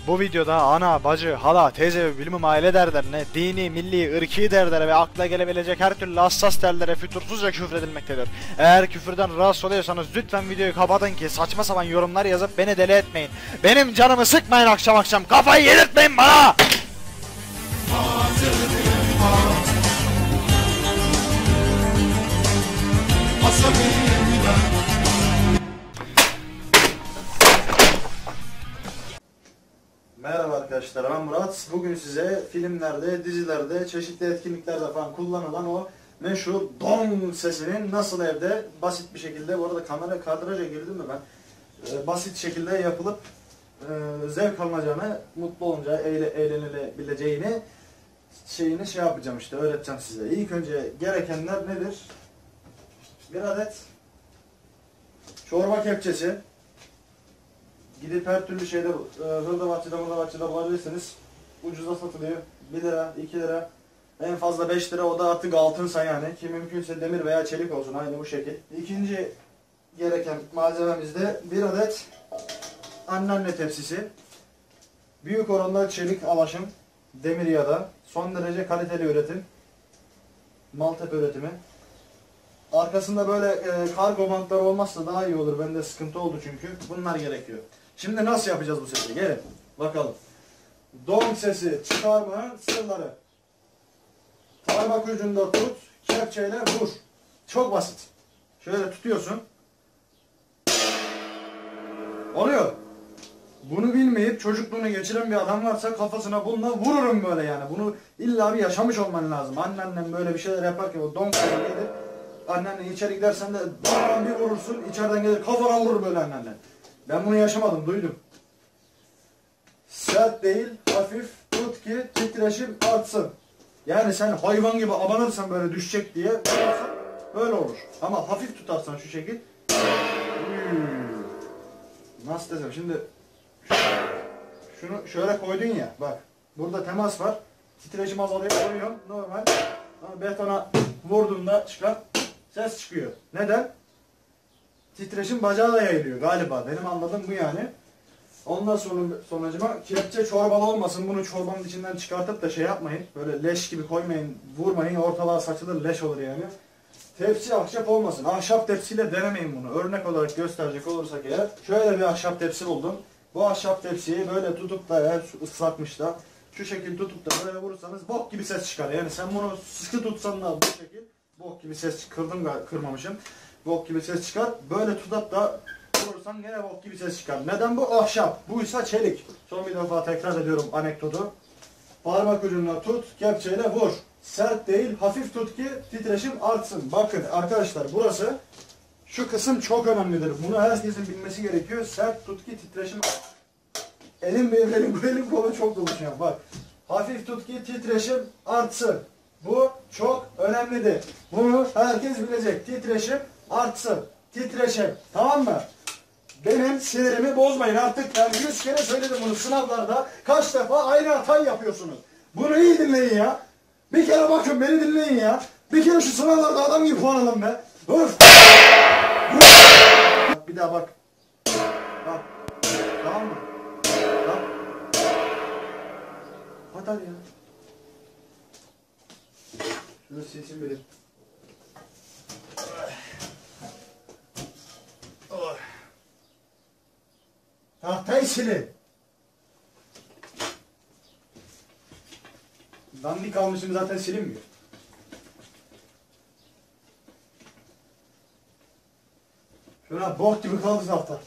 Bu videoda ana, bacı, hala, teyze ve bilmem aile derlerine, dini, milli, ırki derlere ve akla gelebilecek her türlü hassas derlere fütursuzca küfredilmektedir. Eğer küfürden rahatsız oluyorsanız lütfen videoyu kapatın ki saçma sapan yorumlar yazıp beni deli etmeyin. Benim canımı sıkmayın akşam akşam, kafayı yedirtmeyin bana! Merhaba arkadaşlar, ben Murat. Bugün size filmlerde, dizilerde, çeşitli etkinliklerde falan kullanılan o meşhur dong sesinin nasıl evde basit bir şekilde, bu arada kamera kadraja girdim mi ben, basit şekilde yapılıp zevk alınacağını, mutlu olunca eğlenilebileceğini şey yapacağım işte, öğreteceğim size. İlk önce gerekenler nedir? Bir adet çorba kepçesi. Gidip her türlü şeyde hırdavatçıda bulabilirsiniz. Ucuza satılıyor. 1 lira, 2 lira, en fazla 5 lira, o da artık altınsa yani. Ki mümkünse demir veya çelik olsun, aynı bu şekil. İkinci gereken malzememiz de bir adet anneanne tepsisi. Büyük oranda çelik alaşım, demir ya da son derece kaliteli üretim. Maltepe üretimi. Arkasında böyle kargo bantları olmazsa daha iyi olur. Bende sıkıntı oldu çünkü. Bunlar gerekiyor. Şimdi nasıl yapacağız bu sesi? Gelin bakalım. Dong sesi çıkarmanın sırları. Parmak ucunda tut, kepçeyle vur. Çok basit. Şöyle tutuyorsun. Oluyor. Bunu bilmeyip çocukluğunu geçiren bir adam varsa kafasına bununla vururum böyle yani. Bunu illa bir yaşamış olman lazım. Anneannem böyle bir şeyler yaparken o dong sesi gelir. Anneanne içeri gidersen de bir vurursun, içeriden gelir kafana vurur böyle anneannen. Ben bunu yaşamadım, duydum. Sert değil, hafif tut ki titreşim artsın. Yani sen hayvan gibi abanırsan böyle düşecek diye böyle olur. Ama hafif tutarsan şu şekil. Nasıl desem şimdi, şunu şöyle koydun ya, bak burada temas var. Titreşim azalıyor, koyuyorsun normal. Ama betona vurduğunda çıkar, ses çıkıyor. Neden? Titreşim bacağa da yayılıyor galiba. Benim anladığım bu yani. Ondan sonucuma kepçe çorbalı olmasın. Bunu çorbanın içinden çıkartıp da şey yapmayın. Böyle leş gibi koymayın, vurmayın. Ortalığa saçılır, leş olur yani. Tepsi ahşap olmasın. Ahşap tepsiyle denemeyin bunu. Örnek olarak gösterecek olursak eğer. Şöyle bir ahşap tepsi buldum. Bu ahşap tepsiyi böyle tutup da, eğer ıslakmış da, şu şekil tutup da böyle vurursanız bok gibi ses çıkar. Yani sen bunu sıkı tutsan da bu şekil bok gibi ses, kırmamışım. Bok gibi ses çıkar. Böyle tutup da vurursan gene bok gibi ses çıkar. Neden bu? Ahşap. Buysa çelik. Son bir defa tekrar ediyorum anekdotu. Parmak ucuna tut, kepçeyle vur. Sert değil, hafif tut ki titreşim artsın. Bakın arkadaşlar, burası, şu kısım çok önemlidir. Bunu herkesin bilmesi gerekiyor. Sert tut ki titreşim. Elim kolu çok dolu şu an. Bak. Hafif tut ki titreşim artsın. Bu çok önemlidir. Bunu herkes bilecek. Titreşim artsın. Titreşim. Tamam mı? Benim sinirimi bozmayın artık. Ben 100 kere söyledim bunu sınavlarda. Kaç defa aynı hatayı yapıyorsunuz. Bunu iyi dinleyin ya. Bir kere bakın, beni dinleyin ya. Bir kere şu sınavlarda adam gibi puan alın be. Öf. Bak bir daha bak. Bak. Tamam mı? Bak. Hadi ya. Şunu silsin benim. Tahtayı silin. Dandik almışım zaten, silinmiyor. Şuna bok gibi kaldı tahta.